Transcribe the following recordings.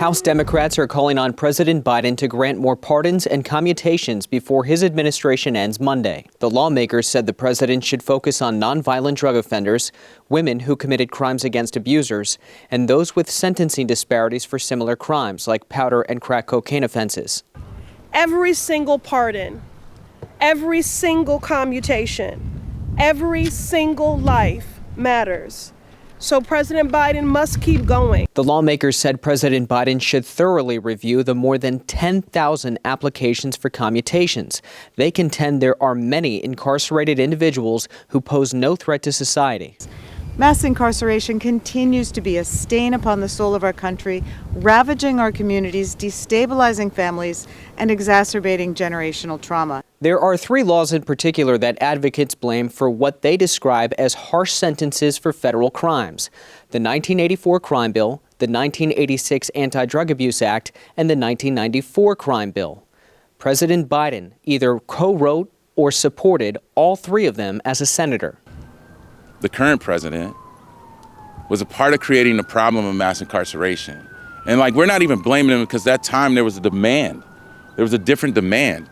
House Democrats are calling on President Biden to grant more pardons and commutations before his administration ends Monday. The lawmakers said the president should focus on nonviolent drug offenders, women who committed crimes against abusers, and those with sentencing disparities for similar crimes like powder and crack cocaine offenses. Every single pardon, every single commutation, every single life matters. So President Biden must keep going. The lawmakers said President Biden should thoroughly review the more than 10,000 applications for commutations. They contend there are many incarcerated individuals who pose no threat to society. Mass incarceration continues to be a stain upon the soul of our country, ravaging our communities, destabilizing families, and exacerbating generational trauma. There are 3 laws in particular that advocates blame for what they describe as harsh sentences for federal crimes: the 1984 Crime Bill, the 1986 Anti-Drug Abuse Act, and the 1994 Crime Bill. President Biden either co-wrote or supported all 3 of them as a senator. The current president was a part of creating the problem of mass incarceration. And we're not even blaming him because that time there was a demand. There was a different demand.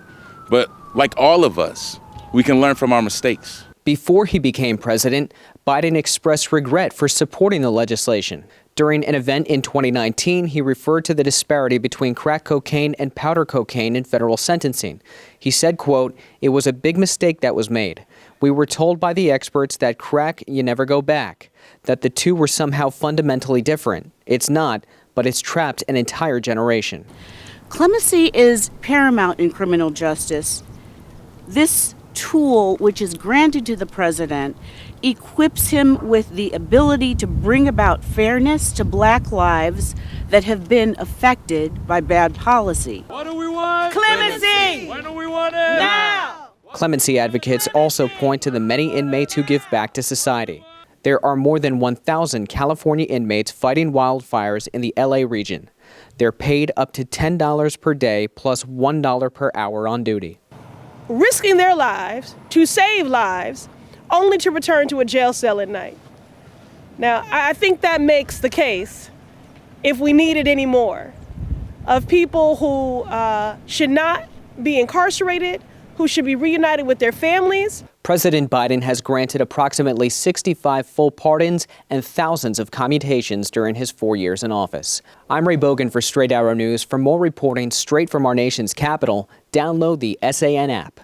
But like all of us, we can learn from our mistakes. Before he became president, Biden expressed regret for supporting the legislation. During an event in 2019, he referred to the disparity between crack cocaine and powder cocaine in federal sentencing. He said, quote, "It was a big mistake that was made. We were told by the experts that crack, you never go back, that the two were somehow fundamentally different. It's not, but it's trapped an entire generation." Clemency is paramount in criminal justice. This tool, which is granted to the president, equips him with the ability to bring about fairness to Black lives that have been affected by bad policy. What do we want? Clemency! When do we want it? Now! Clemency advocates also point to the many inmates who give back to society. There are more than 1,000 California inmates fighting wildfires in the LA region. They're paid up to $10 per day plus $1 per hour on duty. Risking their lives to save lives only to return to a jail cell at night. Now, I think that makes the case, if we needed any more, of people who should not be incarcerated, who should be reunited with their families. President Biden has granted approximately 65 full pardons and thousands of commutations during his 4 years in office. I'm Ray Bogan for Straight Arrow News. For more reporting straight from our nation's capital, download the SAN app.